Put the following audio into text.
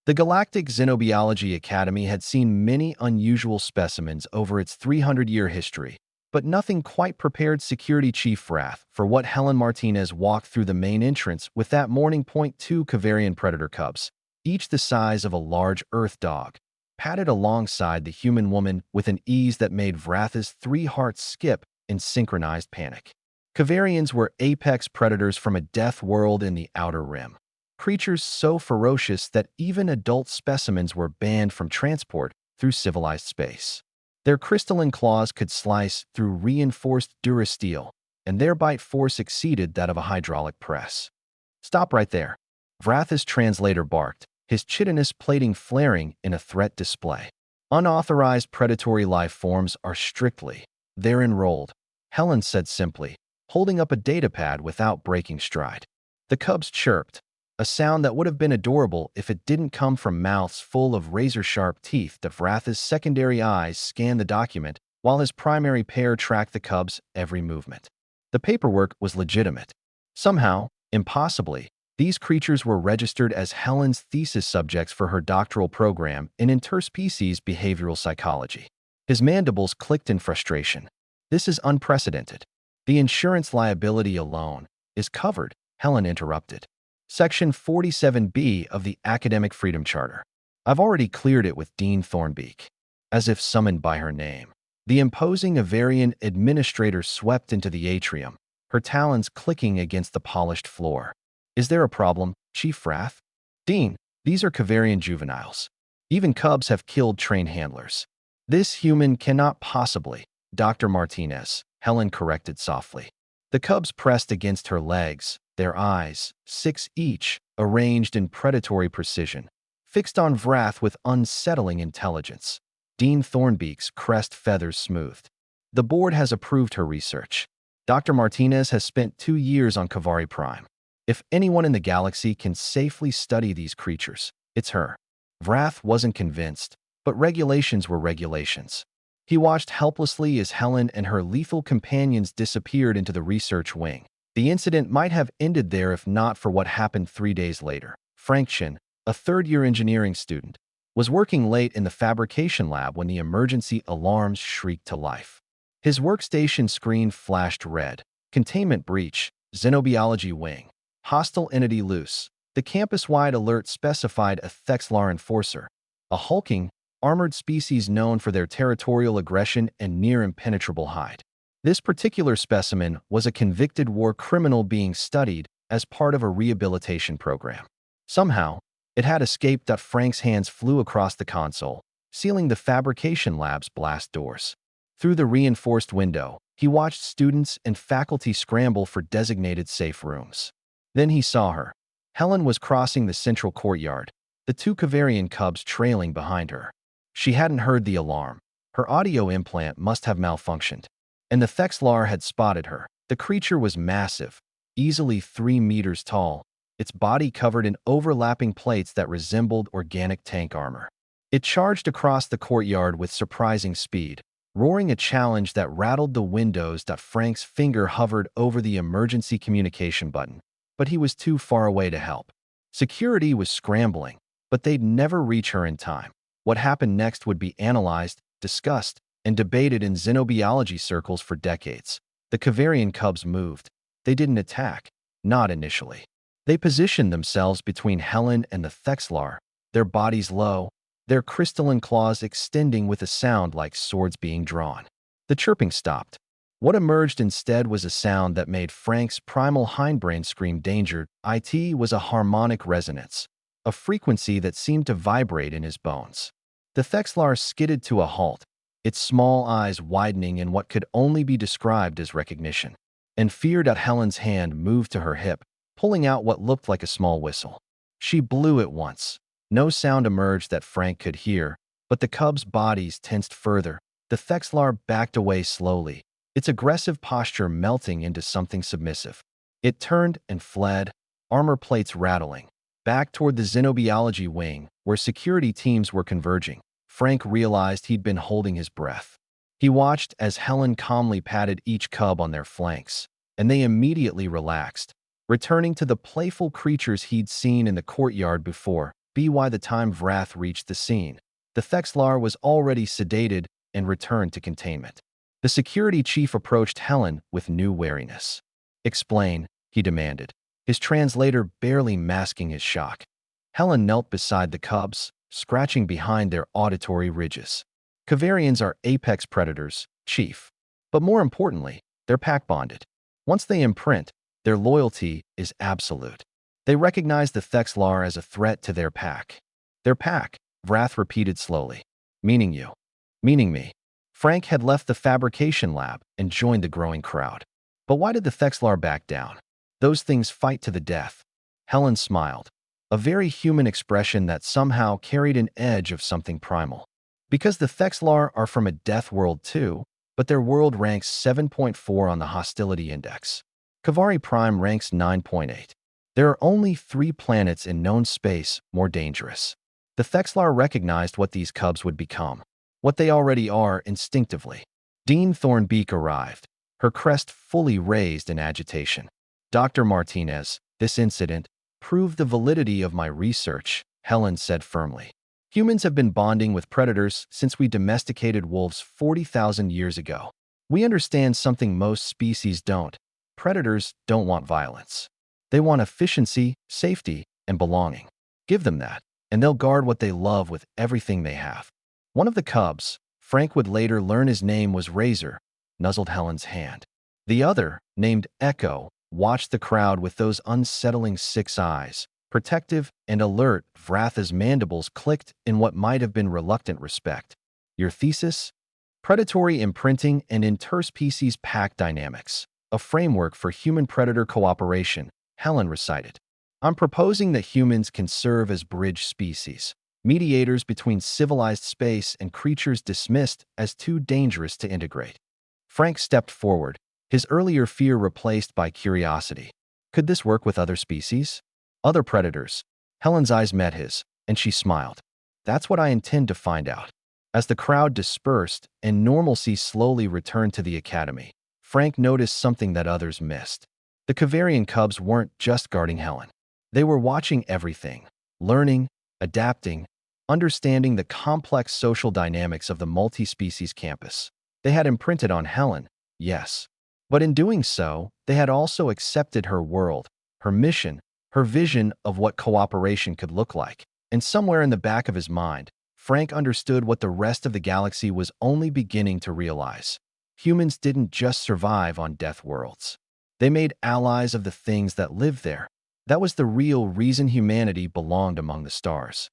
The Galactic Xenobiology Academy had seen many unusual specimens over its 300-year history, but nothing quite prepared Security Chief Wrath for what Helen Martinez walked through the main entrance with that morning. Two Kavarian predator cubs, each the size of a large Earth dog, padded alongside the human woman with an ease that made Wrath's 3 hearts skip in synchronized panic. Kavarians were apex predators from a death world in the Outer Rim. Creatures so ferocious that even adult specimens were banned from transport through civilized space. Their crystalline claws could slice through reinforced durasteel, and their bite force exceeded that of a hydraulic press. "Stop right there," Vrath's translator barked, his chitinous plating flaring in a threat display. "Unauthorized predatory life forms are strictly, they're enrolled," Helen said simply, holding up a datapad without breaking stride. The cubs chirped, a sound that would have been adorable if it didn't come from mouths full of razor-sharp teeth. Vrath's secondary eyes scanned the document, while his primary pair tracked the cubs' every movement. The paperwork was legitimate. Somehow, impossibly, these creatures were registered as Helen's thesis subjects for her doctoral program in interspecies behavioral psychology. His mandibles clicked in frustration. "This is unprecedented. The insurance liability alone is covered," Helen interrupted. "Section 47B of the Academic Freedom Charter. I've already cleared it with Dean Thornbeak." As if summoned by her name, the imposing Avarian administrator swept into the atrium, her talons clicking against the polished floor. "Is there a problem, Chief Wrath?" "Dean, these are Kavarian juveniles. Even cubs have killed trained handlers. This human cannot possibly." "Dr. Martinez," Helen corrected softly. The cubs pressed against her legs, their eyes, 6 each, arranged in predatory precision, fixed on Wrath with unsettling intelligence. Dean Thornbeak's crest feathers smoothed. "The board has approved her research. Dr. Martinez has spent 2 years on Kavari Prime. If anyone in the galaxy can safely study these creatures, it's her." Wrath wasn't convinced, but regulations were regulations. He watched helplessly as Helen and her lethal companions disappeared into the research wing. The incident might have ended there if not for what happened 3 days later. Frank Shin, a third-year engineering student, was working late in the fabrication lab when the emergency alarms shrieked to life. His workstation screen flashed red. "Containment breach, Xenobiology wing. Hostile entity loose." The campus-wide alert specified a Thexlar enforcer, a hulking, armored species known for their territorial aggression and near-impenetrable hide. This particular specimen was a convicted war criminal being studied as part of a rehabilitation program. Somehow, it had escaped. Frank's hands flew across the console, sealing the fabrication lab's blast doors. Through the reinforced window, he watched students and faculty scramble for designated safe rooms. Then he saw her. Helen was crossing the central courtyard, the 2 Kavarian cubs trailing behind her. She hadn't heard the alarm. Her audio implant must have malfunctioned. And the Thexlar had spotted her. The creature was massive, easily 3 meters tall, its body covered in overlapping plates that resembled organic tank armor. It charged across the courtyard with surprising speed, roaring a challenge that rattled the windows. Frank's finger hovered over the emergency communication button, but he was too far away to help. Security was scrambling, but they'd never reach her in time. What happened next would be analyzed, discussed, and debated in xenobiology circles for decades. The Kavarian cubs moved. They didn't attack, not initially. They positioned themselves between Helen and the Thexlar, their bodies low, their crystalline claws extending with a sound like swords being drawn. The chirping stopped. What emerged instead was a sound that made Frank's primal hindbrain scream danger. It was a harmonic resonance, a frequency that seemed to vibrate in his bones. The Thexlar skidded to a halt, its small eyes widening in what could only be described as recognition. And feared at Helen's hand moved to her hip, pulling out what looked like a small whistle. She blew it once. No sound emerged that Frank could hear, but the cubs' bodies tensed further. The Thexlar backed away slowly, its aggressive posture melting into something submissive. It turned and fled, armor plates rattling, back toward the xenobiology wing, where security teams were converging. Frank realized he'd been holding his breath. He watched as Helen calmly patted each cub on their flanks, and they immediately relaxed, returning to the playful creatures he'd seen in the courtyard before. By the time Vrath reached the scene, the Thexlar was already sedated and returned to containment. The security chief approached Helen with new wariness. "Explain," he demanded, his translator barely masking his shock. Helen knelt beside the cubs, scratching behind their auditory ridges. Kavarians are apex predators, chief. But more importantly, they're pack-bonded. Once they imprint, their loyalty is absolute. They recognize the Thexlar as a threat to their pack. Their pack, Vrath repeated slowly. Meaning you. Meaning me. Frank had left the fabrication lab and joined the growing crowd. But why did the Thexlar back down? Those things fight to the death. Helen smiled, a very human expression that somehow carried an edge of something primal. Because the Thexlar are from a death world too, but their world ranks 7.4 on the hostility index. Kavari Prime ranks 9.8. There are only 3 planets in known space more dangerous. The Thexlar recognized what these cubs would become, what they already are instinctively. Dean Thornbeak arrived, her crest fully raised in agitation. "Dr. Martinez, this incident proved the validity of my research," Helen said firmly. "Humans have been bonding with predators since we domesticated wolves 40,000 years ago. We understand something most species don't. Predators don't want violence. They want efficiency, safety, and belonging. Give them that, and they'll guard what they love with everything they have." One of the cubs, Frank would later learn his name was Razor, nuzzled Helen's hand. The other, named Echo, watched the crowd with those unsettling 6 eyes, protective and alert. Vratha's mandibles clicked in what might have been reluctant respect. "Your thesis? Predatory imprinting and interspecies pack dynamics, a framework for human-predator cooperation," Helen recited. "I'm proposing that humans can serve as bridge species, mediators between civilized space and creatures dismissed as too dangerous to integrate." Frank stepped forward, his earlier fear replaced by curiosity. Could this work with other species? Other predators? Helen's eyes met his, and she smiled. "That's what I intend to find out." As the crowd dispersed and normalcy slowly returned to the academy, Frank noticed something that others missed. The Kavarian cubs weren't just guarding Helen. They were watching everything, learning, adapting, understanding the complex social dynamics of the multi-species campus. They had imprinted on Helen, yes. But in doing so, they had also accepted her world, her mission, her vision of what cooperation could look like. And somewhere in the back of his mind, Frank understood what the rest of the galaxy was only beginning to realize. Humans didn't just survive on death worlds. They made allies of the things that lived there. That was the real reason humanity belonged among the stars.